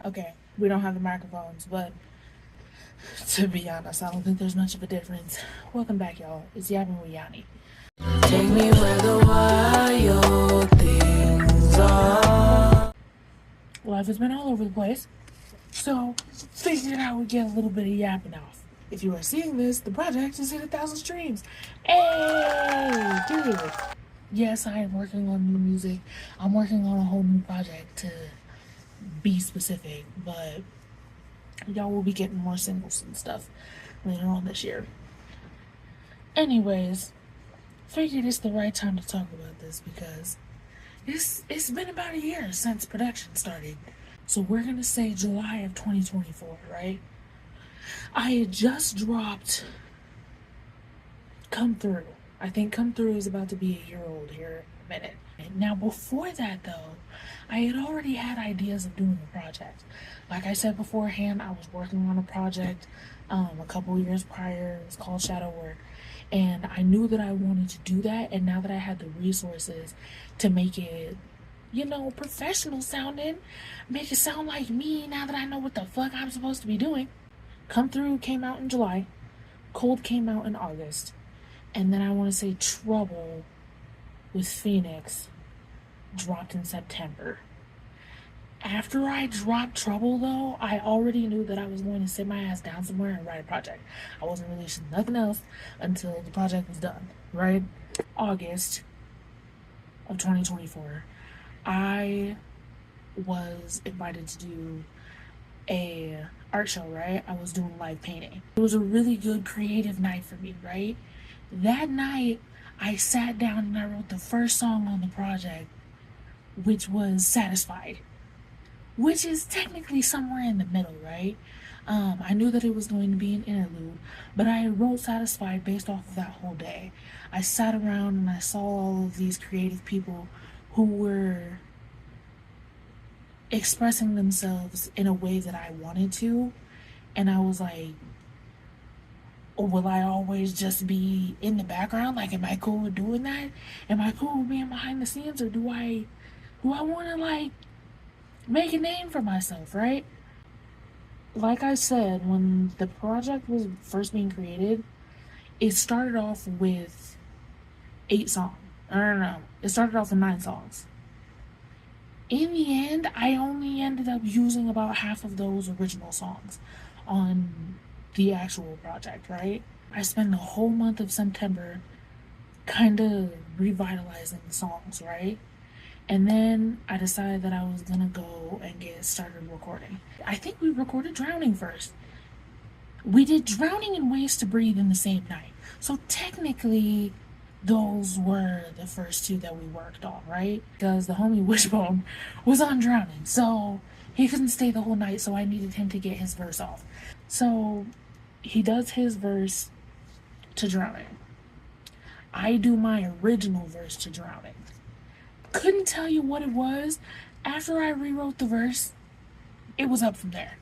Okay, we don't have the microphones, but to be honest, I don't think there's much of a difference. Welcome back, y'all. It's Yappin' with Yannii. Take me where the wild things are. Life has been all over the place, so figured I would get a little bit of yapping off. If you are seeing this, the project is at 1,000 streams. Hey, dude. Yes, I am working on new music. I'm working on a whole new project to be specific, but y'all will be getting more singles and stuff later on this year. Anyways, figured it's the right time to talk about this because it's been about a year since production started. So we're gonna say July of 2024, right? I had just dropped Come Through. I think Come Through is about to be a year old here in a minute. And now before that though, I had already had ideas of doing a project. Like I said beforehand, I was working on a project a couple years prior. It was called Shadow Work. And I knew that I wanted to do that, and now that I had the resources to make it, you know, professional sounding, make it sound like me now that I know what the fuck I'm supposed to be doing. Come Through came out in July, Cold came out in August, and then I want to say Trouble with Phoenix dropped in September. After I dropped Trouble though, I already knew that I was going to sit my ass down somewhere and write a project. I wasn't releasing nothing else until the project was done, right? August of 2024, I was invited to do a art show, right? I was doing live painting. It was a really good creative night for me, right? That night, I sat down and I wrote the first song on the project, which was Satisfied, which is technically somewhere in the middle, right? I knew that it was going to be an interlude, but I wrote Satisfied based off of that whole day. I sat around and I saw all of these creative people who were expressing themselves in a way that I wanted to, and I was like, will I always just be in the background? Like, am I cool with doing that? Am I cool with being behind the scenes, or do I want to like make a name for myself, right? Like I said, when the project was first being created, it started off with 8 songs. No. It started off with 9 songs. In the end, I only ended up using about half of those original songs on the actual project, right? I spent the whole month of September kind of revitalizing the songs, right? And then I decided that I was gonna go and get started recording. I think we recorded Drowning first. We did Drowning and Ways to Breathe in the same night. So technically, those were the first 2 that we worked on, right? Because the homie Wishbone was on Drowning, so he couldn't stay the whole night, so I needed him to get his verse off. So he does his verse to Drowning. I do my original verse to Drowning. Couldn't tell you what it was. After I rewrote the verse, it was up from there.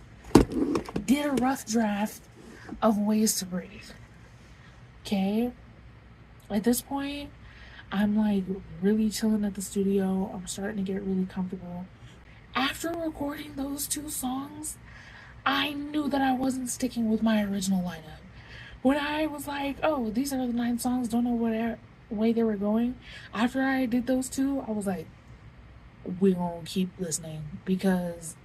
Did a rough draft of Ways to Breathe. Okay? At this point, I'm like really chilling at the studio. I'm starting to get really comfortable. After recording those 2 songs, I knew that I wasn't sticking with my original lineup. When I was like, oh, these are the 9 songs, don't know what way they were going. After I did those 2, I was like, we're gonna keep listening, because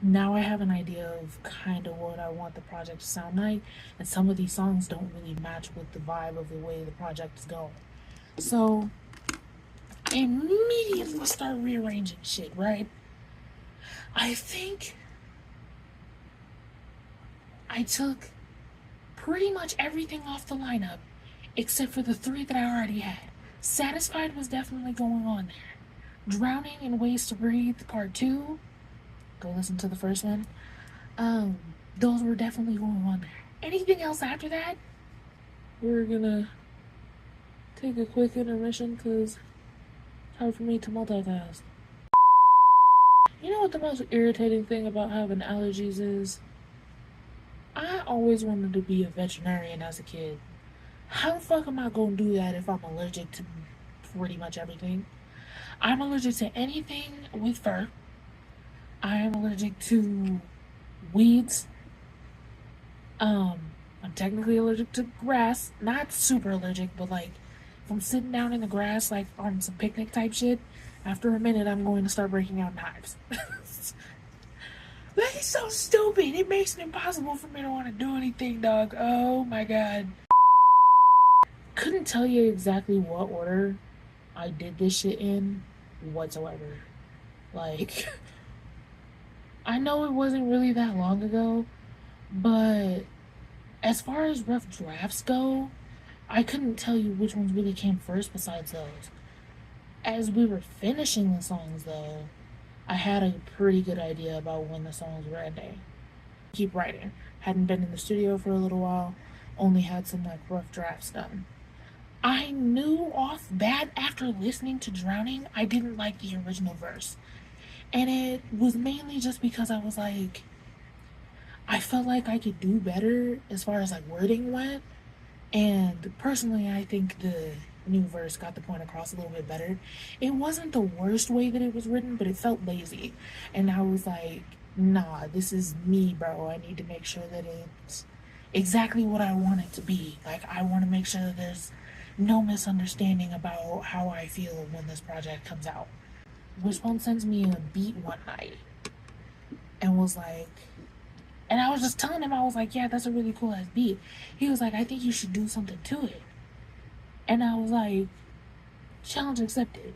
now I have an idea of kind of what I want the project to sound like, and some of these songs don't really match with the vibe of the way the project is going. So I immediately start rearranging shit, right? I think I took pretty much everything off the lineup except for the 3 that I already had. Satisfied was definitely going on there. Drowning and Ways to Breathe Part 2, go listen to the first one. Those were definitely going on there. Anything else after that, we're gonna take a quick intermission because it's hard for me to multitask. You know what the most irritating thing about having allergies is? I always wanted to be a veterinarian as a kid. How the fuck am I gonna do that if I'm allergic to pretty much everything? I'm allergic to anything with fur. I am allergic to weeds. I'm technically allergic to grass. Not super allergic, but like if I'm sitting down in the grass, like on some picnic type shit, after a minute I'm going to start breaking out knives. That is so stupid. It makes it impossible for me to want to do anything, dog. Oh my god. Couldn't tell you exactly what order I did this shit in whatsoever. Like, I know it wasn't really that long ago, but as far as rough drafts go, I couldn't tell you which ones really came first besides those. As we were finishing the songs, though, I had a pretty good idea about when the songs were ending. Keep writing. Hadn't been in the studio for a little while, only had some like rough drafts done. I knew off bat after listening to Drowning, I didn't like the original verse. And it was mainly just because I was like, I felt like I could do better as far as like wording went. And personally, I think the new verse got the point across a little bit better. It wasn't the worst way that it was written, but it felt lazy. And I was like, nah, this is me, bro. I need to make sure that it's exactly what I want it to be. Like, I want to make sure that there's no misunderstanding about how I feel when this project comes out. Wishbone sends me a beat one night and was like, and I was just telling him, I was like, yeah, that's a really cool ass beat. He was like, I think you should do something to it. And I was like, challenge accepted.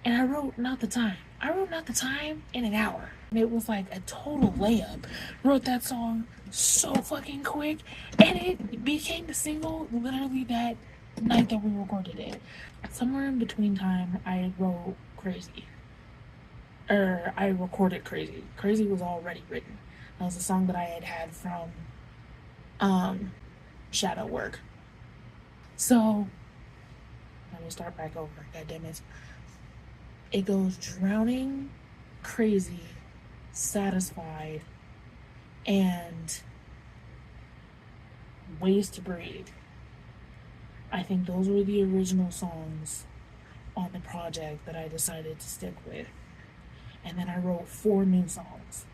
And I wrote Not the Time. I wrote Not the Time in an hour. And it was like a total layup. Wrote that song so fucking quick. And it became the single literally that night that we recorded it. Somewhere in between time, I wrote Crazy. I recorded Crazy. Crazy was already written. That was a song that I had from Shadow Work. So, let me start back over. God damn it. It goes Drowning, Crazy, Satisfied, and Ways to Breathe. I think those were the original songs on the project that I decided to stick with. And then I wrote 4 new songs,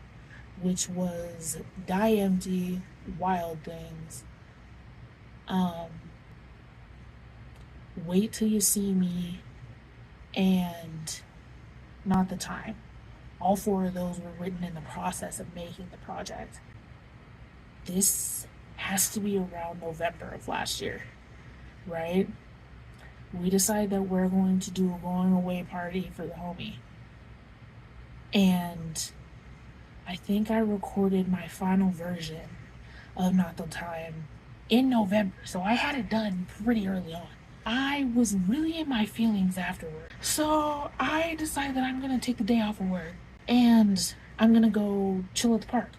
which was Die Empty, Wild Things, Wait Till You See Me, and Not the Time. All 4 of those were written in the process of making the project. This has to be around November of last year, right? We decide that we're going to do a going away party for the homie. And I think I recorded my final version of Not the Time in November. So I had it done pretty early on. I was really in my feelings afterward. So I decided that I'm going to take the day off of work and I'm going to go chill at the park.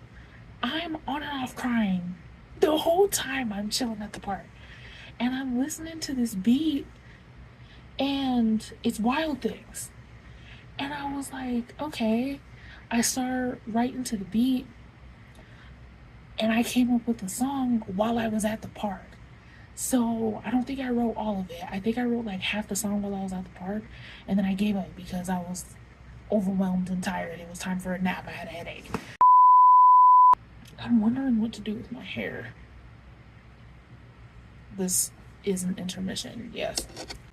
I'm on and off crying the whole time I'm chilling at the park. And I'm listening to this beat and it's Wild Things. And I was like, okay. I started writing to the beat and I came up with the song while I was at the park. So I don't think I wrote all of it. I think I wrote like half the song while I was at the park, and then I gave up because I was overwhelmed and tired. It was time for a nap. I had a headache. I'm wondering what to do with my hair. This is an intermission, yes.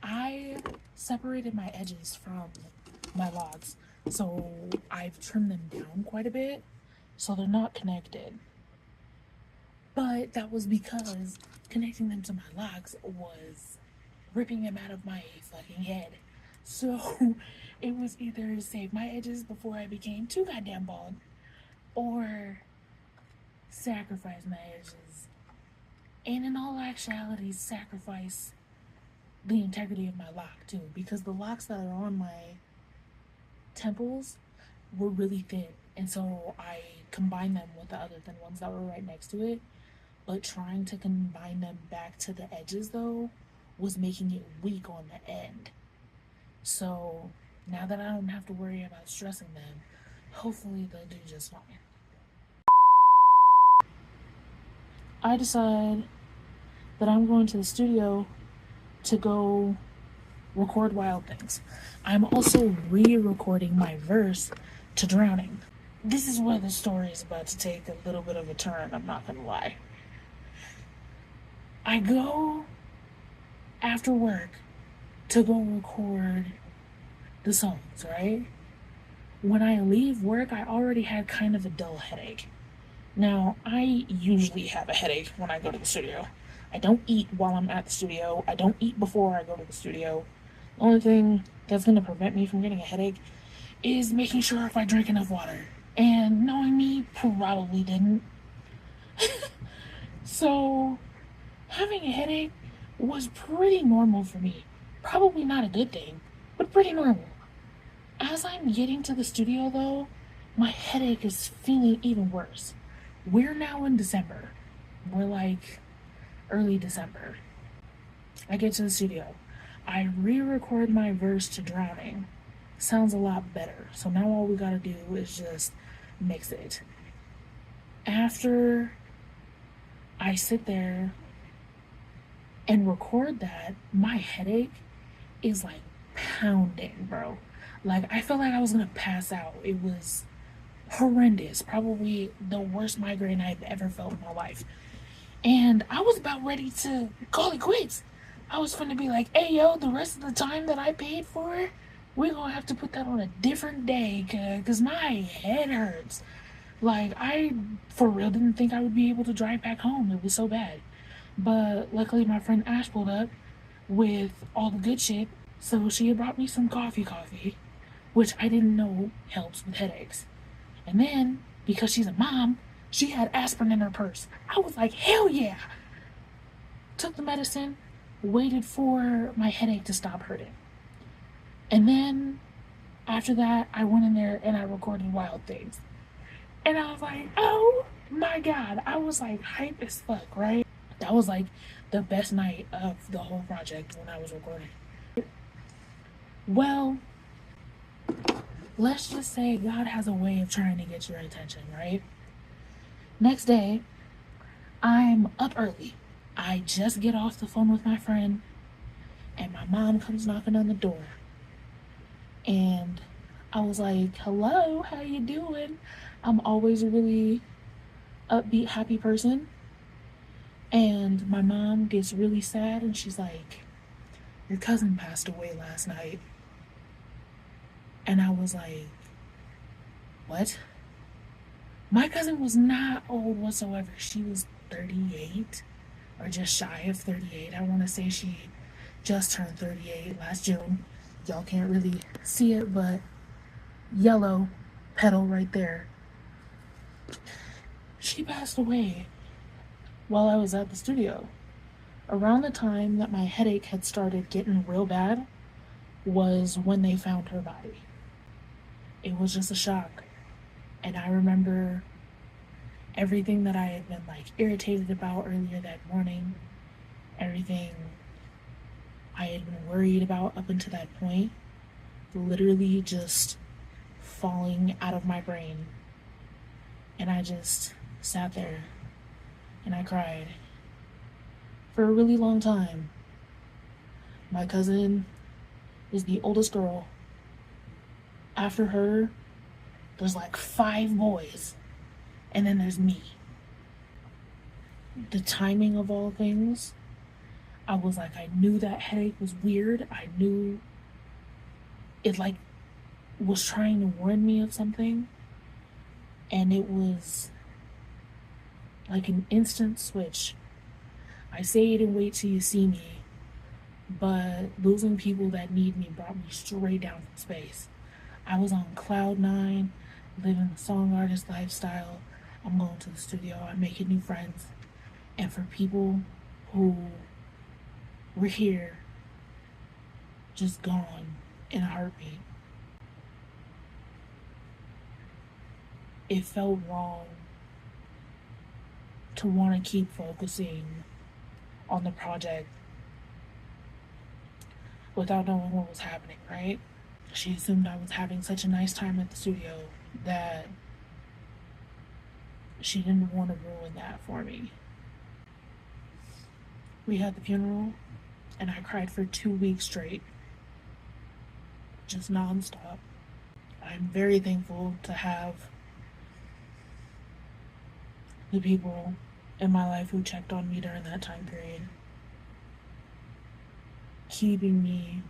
I separated my edges from my locks, so I've trimmed them down quite a bit, so they're not connected. But that was because connecting them to my locks was ripping them out of my fucking head. So it was either save my edges before I became too goddamn bald, or sacrifice my edges. And in all actuality, sacrifice the integrity of my lock too, because the locks that are on my temples were really thin, and so I combined them with the other thin ones that were right next to it. But trying to combine them back to the edges though was making it weak on the end. So now that I don't have to worry about stressing them, hopefully they'll do just fine. I decide that I'm going to the studio to go record Wild Things. I'm also re-recording my verse to Drowning. this is where the story is about to take a little bit of a turn, I'm not gonna lie. I go after work to go record the songs, right? When I leave work, I already had kind of a dull headache. Now, I usually have a headache when I go to the studio. I don't eat while I'm at the studio. I don't eat before I go to the studio. The only thing that's going to prevent me from getting a headache is making sure if I drink enough water. And knowing me, probably didn't. So, having a headache was pretty normal for me. Probably not a good thing, but pretty normal. As I'm getting to the studio, though, my headache is feeling even worse. We're now in December. We're like early December. I get to the studio. I re-record my verse to Drowning. Sounds a lot better. So now all we gotta do is just mix it. After I sit there and record that, my headache is like pounding, bro. Like, I felt like I was gonna pass out. It was horrendous. Probably the worst migraine I've ever felt in my life. And I was about ready to call it quits. I was finna be like, hey, yo, the rest of the time that I paid for, we're gonna have to put that on a different day, cause my head hurts. Like, I, for real, didn't think I would be able to drive back home. It was so bad. But luckily my friend Ash pulled up with all the good shit. So she had brought me some coffee, which I didn't know helps with headaches. And then, because she's a mom, she had aspirin in her purse. I was like, hell yeah! Took the medicine, waited for my headache to stop hurting. And then, after that, I went in there and I recorded Wild Things. And I was like, oh my god. I was like hype as fuck, right? That was like the best night of the whole project when I was recording. Well, let's just say God has a way of trying to get your attention, right? Next day, I'm up early. I just get off the phone with my friend, and my mom comes knocking on the door. And I was like, hello, how you doing? I'm always a really upbeat, happy person. And my mom gets really sad, and she's like, your cousin passed away last night. And I was like, what? My cousin was not old whatsoever. She was 38 or just shy of 38. I want to say she just turned 38 last June. Y'all can't really see it, but yellow petal right there. She passed away while I was at the studio. Around the time that my headache had started getting real bad was when they found her body. It was just a shock. And I remember everything that I had been like irritated about earlier that morning, everything I had been worried about up until that point, literally just falling out of my brain. And I just sat there and I cried for a really long time. My cousin is the oldest girl. After her, there's like 5 boys, and then there's me. The timing of all things, I was like, I knew that headache was weird. I knew it like was trying to warn me of something, and it was like an instant switch. I say it and wait till you see me, but losing people that need me brought me straight down from space. I was on cloud 9, living the song artist lifestyle. I'm going to the studio, I'm making new friends. And for people who were here, just gone in a heartbeat, it felt wrong to want to keep focusing on the project without knowing what was happening, right? She assumed I was having such a nice time at the studio that she didn't want to ruin that for me. We had the funeral, and I cried for 2 weeks straight, just nonstop. I'm very thankful to have the people in my life who checked on me during that time period, keeping me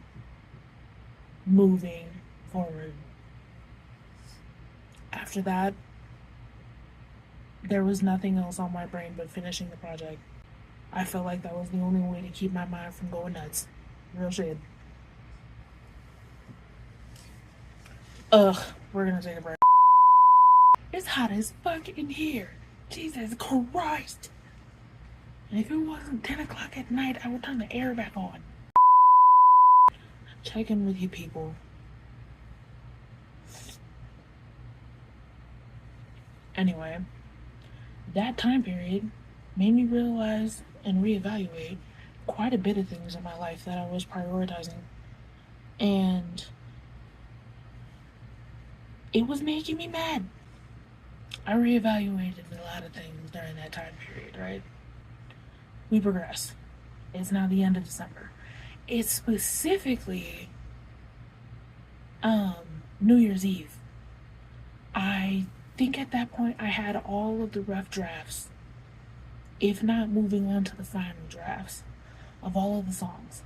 moving forward. After that, there was nothing else on my brain but finishing the project. I felt like that was the only way to keep my mind from going nuts. Real shit. Ugh, we're gonna take a break. It's hot as fuck in here. Jesus Christ. And if it wasn't 10 o'clock at night, I would turn the air back on. Check in with you people. Anyway, that time period made me realize and reevaluate quite a bit of things in my life that I was prioritizing. And it was making me mad. I reevaluated a lot of things during that time period, right? We progress. It's now the end of December. It's specifically New Year's Eve. I think at that point I had all of the rough drafts, if not moving on to the final drafts of all of the songs.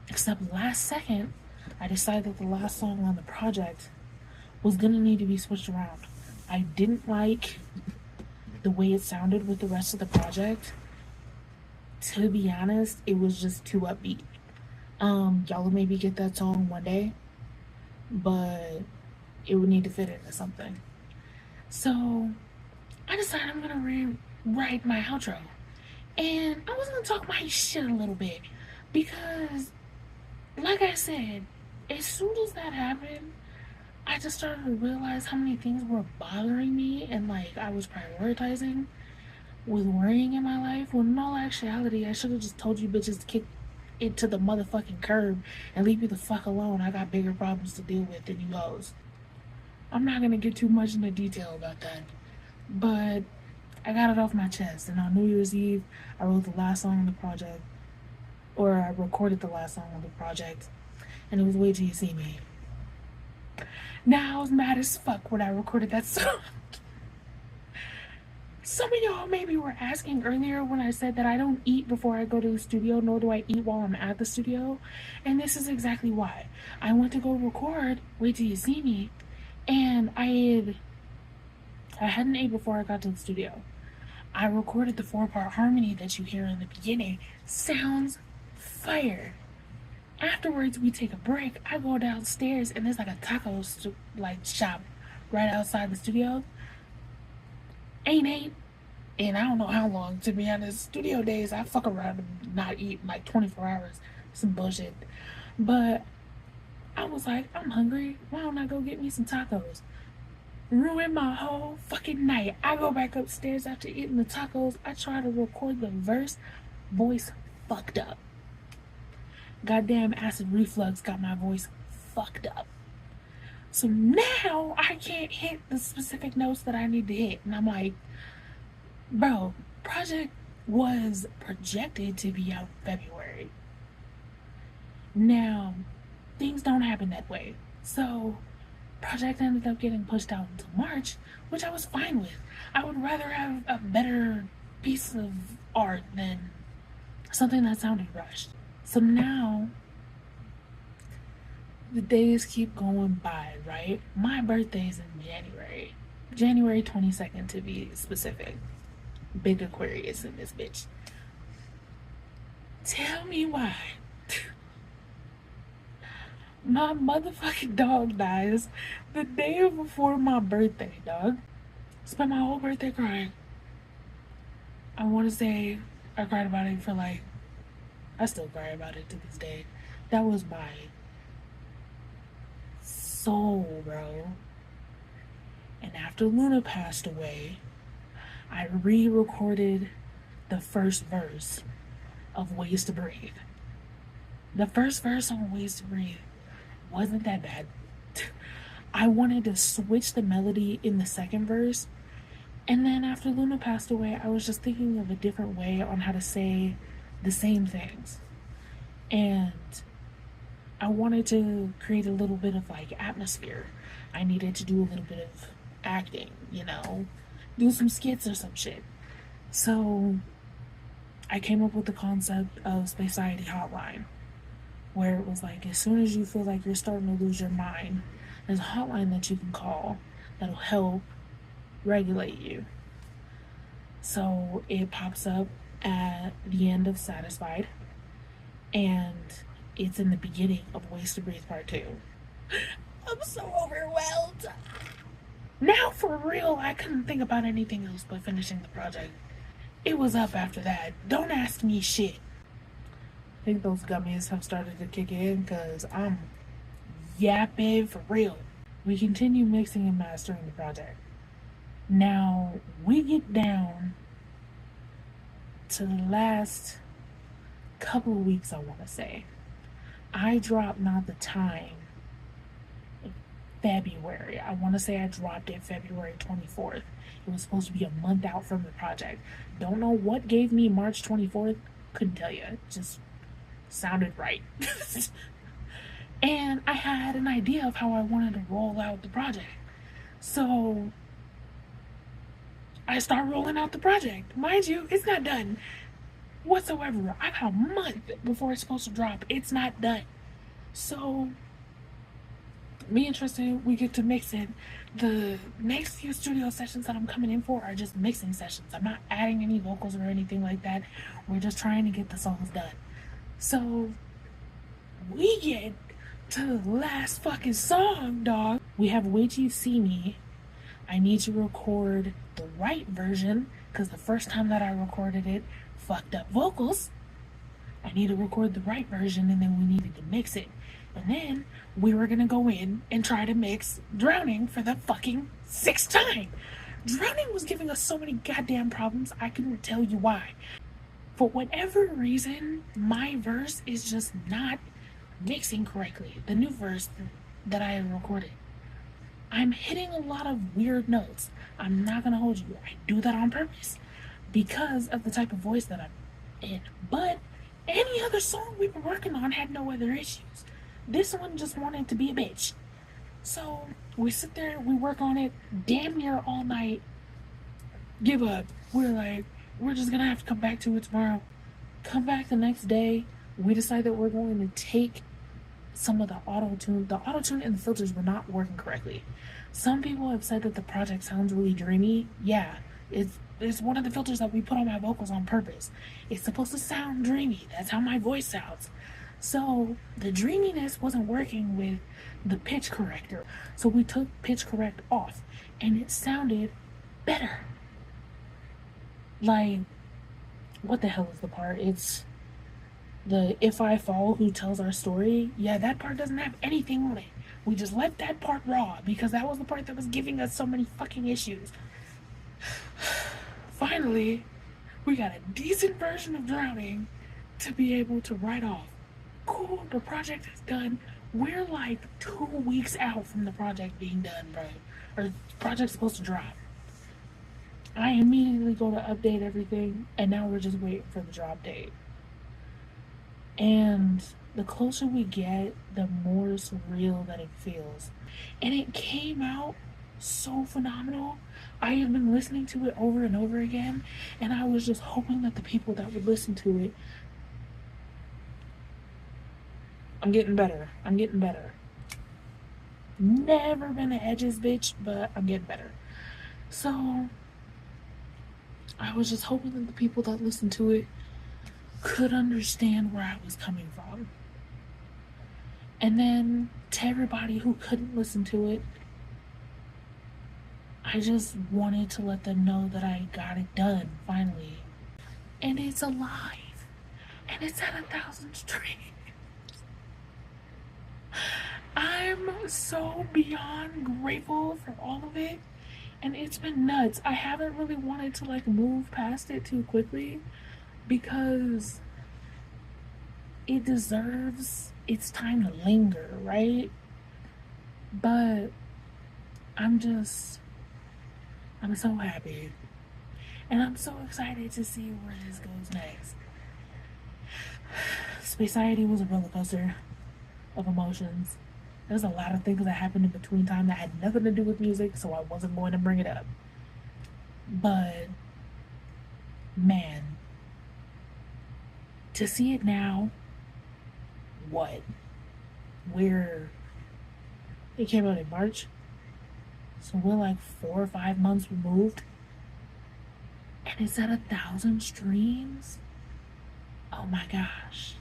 Except last second, I decided that the last song on the project was gonna need to be switched around. I didn't like the way it sounded with the rest of the project. To be honest, it was just too upbeat. Y'all will maybe get that song one day, but it would need to fit into something. So I decided I'm gonna rewrite my outro. And I was gonna talk my shit a little bit because, like I said, as soon as that happened, I just started to realize how many things were bothering me and like I was prioritizing with worrying in my life, when in all actuality I should have just told you bitches to kick it to the motherfucking curb and leave me the fuck alone. I got bigger problems to deal with than you hoes. I'm not gonna get too much into detail about that, but I got it off my chest. And on New Year's Eve, I wrote the last song on the project, or I recorded the last song on the project, and it was Wait Till You See Me. Now I was mad as fuck when I recorded that song. Some of y'all maybe were asking earlier when I said that I don't eat before I go to the studio, nor do I eat while I'm at the studio. And this is exactly why. I went to go record Wait Till You See Me, and I hadn't ate before I got to the studio. I recorded the 4-part harmony that you hear in the beginning. Sounds fire. Afterwards, we take a break. I go downstairs, and there's like a taco shop right outside the studio. Ain't ate in I don't know how long, to be honest. Studio days, I fuck around and not eat like 24 hours. Some bullshit. But I was like, I'm hungry. Why don't I go get me some tacos? Ruin my whole fucking night. I go back upstairs after eating the tacos. I try to record the verse. Voice fucked up. Goddamn acid reflux got my voice fucked up. So now I can't hit the specific notes that I need to hit. And I'm like, bro, project was projected to be out February. Now, things don't happen that way. So, project ended up getting pushed out until March, which I was fine with. I would rather have a better piece of art than something that sounded rushed. So now, the days keep going by, right? My birthday's in January. January 22nd to be specific. Big Aquarius in this bitch. Tell me why my motherfucking dog dies the day before my birthday, dog. Spent my whole birthday crying. I want to say I cried about it for like, I still cry about it to this day. That was my soul, bro. And after Luna passed away, I re-recorded the first verse of Ways to Breathe. The first verse on Ways to Breathe wasn't that bad. I wanted to switch the melody in the second verse, and then after Luna passed away, I was just thinking of a different way on how to say the same things. And I wanted to create a little bit of like atmosphere. I needed to do a little bit of acting, you know, do some skits or some shit. So I came up with the concept of SPAXIETY hotline, where it was like, as soon as you feel like you're starting to lose your mind, there's a hotline that you can call that'll help regulate you. So it pops up at the end of Satisfied, and it's in the beginning of Ways to Breathe Part 2. I'm so overwhelmed. Now, for real, I couldn't think about anything else but finishing the project. It was up after that. Don't ask me shit. I think those gummies have started to kick in because I'm yapping for real. We continue mixing and mastering the project. Now, we get down to the last couple of weeks, I want to say. I dropped Not the Time in February. I want to say I dropped it February 24th. It was supposed to be a month out from the project. Don't know what gave me March 24th. Couldn't tell you. Just sounded right. And I had an idea of how I wanted to roll out the project. So I start rolling out the project. Mind you, it's not done whatsoever. I got a month before it's supposed to drop. It's not done. So me and Tristan, we get to mix it. The next few studio sessions that I'm coming in for are just mixing sessions. I'm not adding any vocals or anything like that. We're just trying to get the songs done. So we get to the last fucking song, dog. We have Wait Till You See Me. I need to record the right version because the first time that I recorded it, fucked up vocals. I need to record the right version, and then we needed to mix it. And then we were gonna go in and try to mix Drowning for the fucking 6th time. Drowning was giving us so many goddamn problems, I couldn't tell you why. For whatever reason, my verse is just not mixing correctly. The new verse that I recorded, I'm hitting a lot of weird notes. I'm not gonna hold you. I do that on purpose because of the type of voice that I'm in. But any other song we were working on had no other issues. This one just wanted to be a bitch. So we sit there, we work on it damn near all night, give up. We're like, we're just gonna have to come back to it tomorrow. Come back the next day. We decide that we're going to take some of the auto-tune. The auto-tune and the filters were not working correctly. Some people have said that the project sounds really dreamy. Yeah, it's one of the filters that we put on my vocals on purpose. It's supposed to sound dreamy. That's how my voice sounds. So the dreaminess wasn't working with the pitch corrector. So we took pitch correct off and it sounded better. Like, what the hell is the part? It's the If I Fall Who Tells Our Story. Yeah, that part doesn't have anything on it. We just left that part raw because that was the part that was giving us so many fucking issues. Finally, we got a decent version of Drowning to be able to write off. Cool, the project is done. We're like 2 weeks out from the project being done, bro. Or the project's supposed to drop. I immediately go to update everything, and now we're just waiting for the drop date. And the closer we get, the more surreal that it feels. And it came out so phenomenal. I have been listening to it over and over again, and I was just hoping that the people that would listen to it, I'm getting better. Never been an edges bitch, but I'm getting better. So I was just hoping that the people that listened to it could understand where I was coming from. And then to everybody who couldn't listen to it, I just wanted to let them know that I got it done finally. And it's alive. And it's at 1,000 streams. I'm so beyond grateful for all of it. And it's been nuts. I haven't really wanted to like move past it too quickly because it deserves its time to linger, right? But I'm so happy. And I'm so excited to see where this goes next. SPAXIETY was a roller coaster of emotions. There's a lot of things that happened in between time that had nothing to do with music, so I wasn't going to bring it up. But man, to see it now, what? It came out in March, so we're like 4 or 5 months removed, and it's at 1,000 streams. Oh my gosh.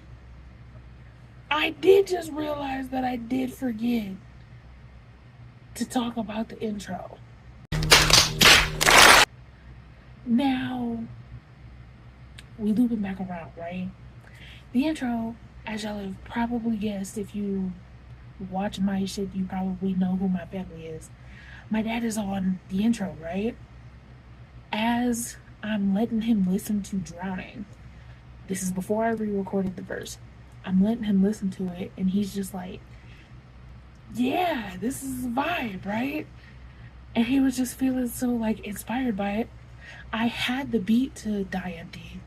I did just realize that I did forget to talk about the intro. Now, we looping back around, right? The intro, as y'all have probably guessed, if you watch my shit, you probably know who my family is. My dad is on the intro, right? As I'm letting him listen to Drowning, this is before I re-recorded the verse, I'm letting him listen to it, and he's just like, yeah, this is a vibe, right? And he was just feeling so like inspired by it. I had the beat to Die Empty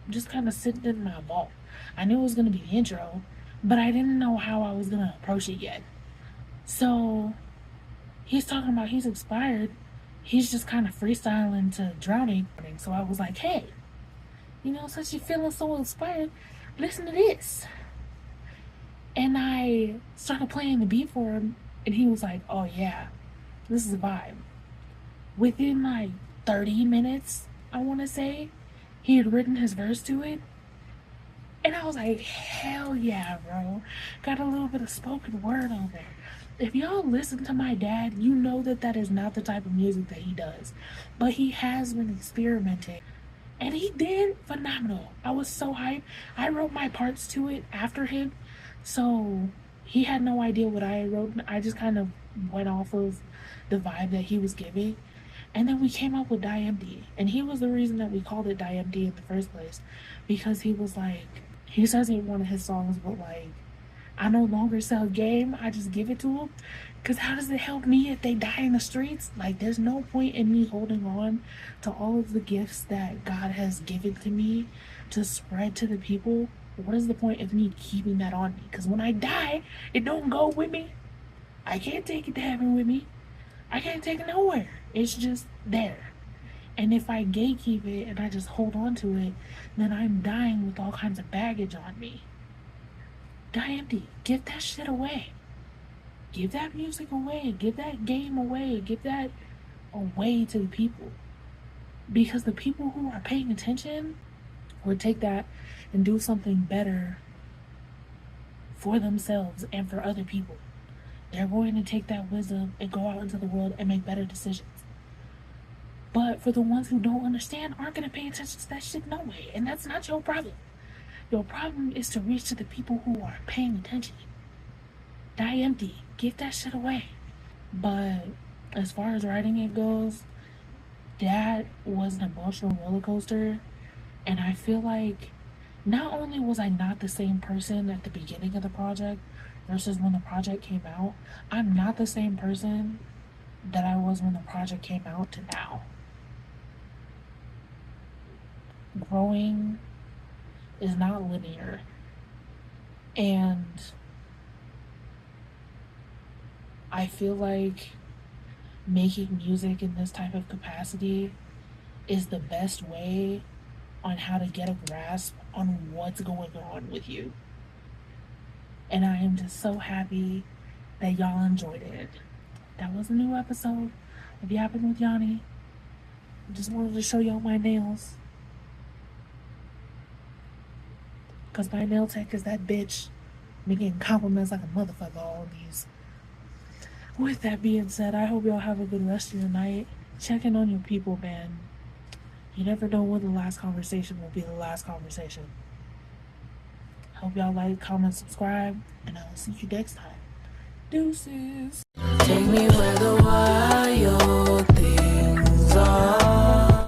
just kind of sitting in my vault. I knew it was going to be the intro, but I didn't know how I was going to approach it yet. So he's talking about he's inspired. He's just kind of freestyling to Drowning. So I was like, hey, since you're feeling so inspired, listen to this. And I started playing the beat for him, and he was like, oh yeah, this is a vibe. Within like 30 minutes, I want to say, he had written his verse to it. And I was like, hell yeah, bro. Got a little bit of spoken word on there. If y'all listen to my dad, you know that that is not the type of music that he does. But he has been experimenting. And he did phenomenal. I was so hyped. I wrote my parts to it after him. So he had no idea what I wrote. I just kind of went off of the vibe that he was giving. And then we came up with Die Empty. And he was the reason that we called it Die Empty in the first place. Because he was like, he says in one of his songs, but like, I no longer sell game, I just give it to them. Because how does it help me if they die in the streets? Like, there's no point in me holding on to all of the gifts that God has given to me to spread to the people. What is the point of me keeping that on me? Because when I die, it don't go with me. I can't take it to heaven with me. I can't take it nowhere. It's just there. And if I gatekeep it and I just hold on to it, then I'm dying with all kinds of baggage on me. Die Empty. Give that shit away. Give that music away. Give that game away. Give that away to the people. Because the people who are paying attention will take that and do something better for themselves and for other people. They're going to take that wisdom and go out into the world and make better decisions. But for the ones who don't understand, aren't going to pay attention to that shit no way. And that's not your problem. Your problem is to reach to the people who are paying attention. Die Empty. Give that shit away. But as far as writing it goes, that was an emotional roller coaster. And I feel like not only was I not the same person at the beginning of the project versus when the project came out, I'm not the same person that I was when the project came out to now. Growing is not linear. And I feel like making music in this type of capacity is the best way on how to get a grasp on what's going on with you. And I am just so happy that y'all enjoyed it. That was a new episode of Yapping with Yannii. Just wanted to show y'all my nails. Because my nail tech is that bitch. Me getting compliments like a motherfucker all these. With that being said, I hope y'all have a good rest of your night. Check in on your people, man. You never know when the last conversation will be the last conversation. Hope y'all like, comment, subscribe, and I'll see you next time. Deuces. Take me where the wild things